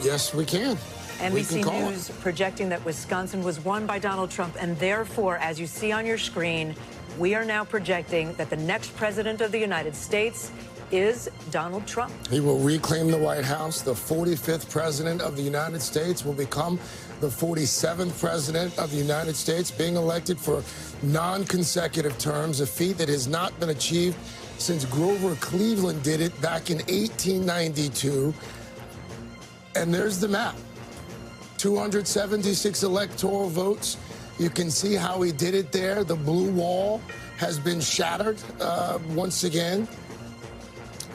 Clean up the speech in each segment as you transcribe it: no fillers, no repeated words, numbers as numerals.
Yes, we can. NBC News projecting that Wisconsin was won by Donald Trump, and therefore, as you see on your screen, we are now projecting that the next president of the United States is Donald Trump. He will reclaim the White House. The 45th president of the United States will become the 47th president of the United States, being elected for non-consecutive terms, a feat that has not been achieved since Grover Cleveland did it back in 1892. And there's the map. 276 electoral votes. You can see how he did it there. The blue wall has been shattered once again.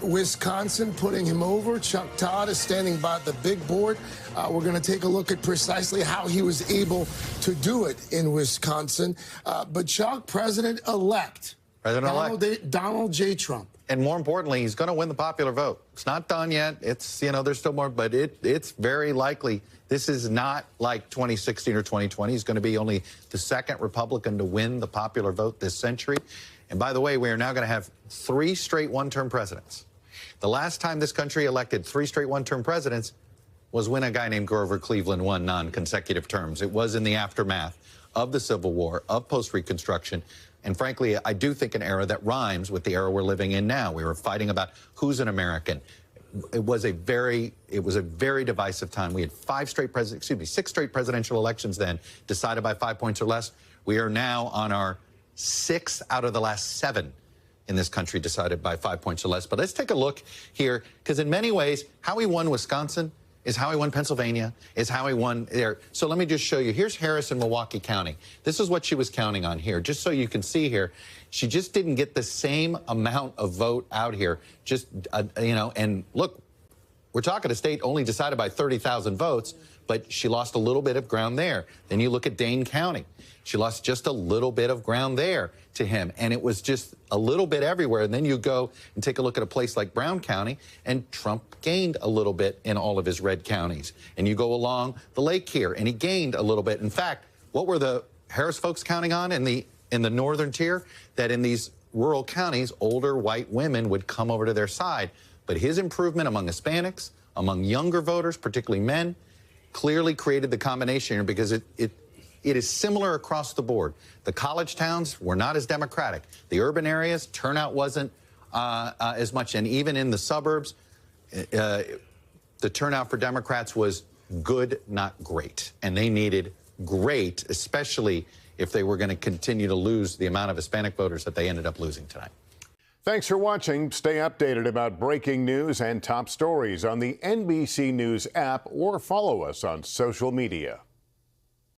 Wisconsin putting him over. Chuck Todd is standing by the big board. We're going to take a look at precisely how he was able to do it in Wisconsin. But Chuck, President-elect Donald J. Trump. And more importantly, he's going to win the popular vote. It's not done yet. It's, there's still more, but it's very likely. This is not like 2016 or 2020. He's going to be only the second Republican to win the popular vote this century. And by the way, we are now going to have 3 straight one-term presidents. The last time this country elected 3 straight one-term presidents was when a guy named Grover Cleveland won non-consecutive terms. It was in the aftermath of the Civil War, of post-Reconstruction. And frankly, I do think an era that rhymes with the era we're living in now. We were fighting about who's an American. It was a very divisive time. We had 6 straight presidential elections then, decided by 5 points or less. We are now on our 6 out of the last 7 in this country decided by 5 points or less. But let's take a look here, because in many ways, how he won Wisconsin is how he won Pennsylvania, is how he won there. So let me just show you. Here's Harris in Milwaukee County. This is what she was counting on here, just so you can see here. She just didn't get the same amount of vote out here. Just, and look, we're talking a state only decided by 30,000 votes, but she lost a little bit of ground there. Then you look at Dane County. She lost just a little bit of ground there to him, and it was just a little bit everywhere. And then you go and take a look at a place like Brown County, and Trump gained a little bit in all of his red counties. And you go along the lake here, and he gained a little bit. In fact, what were the Harris folks counting on in the northern tier? That in these rural counties, older white women would come over to their side. But his improvement among Hispanics, among younger voters, particularly men, clearly created the combination here, because it is similar across the board. The college towns were not as Democratic. The urban areas, turnout wasn't as much. And even in the suburbs, the turnout for Democrats was good, not great. And they needed great, especially if they were going to continue to lose the amount of Hispanic voters that they ended up losing tonight. Thanks for watching. Stay updated about breaking news and top stories on the NBC News app, or follow us on social media.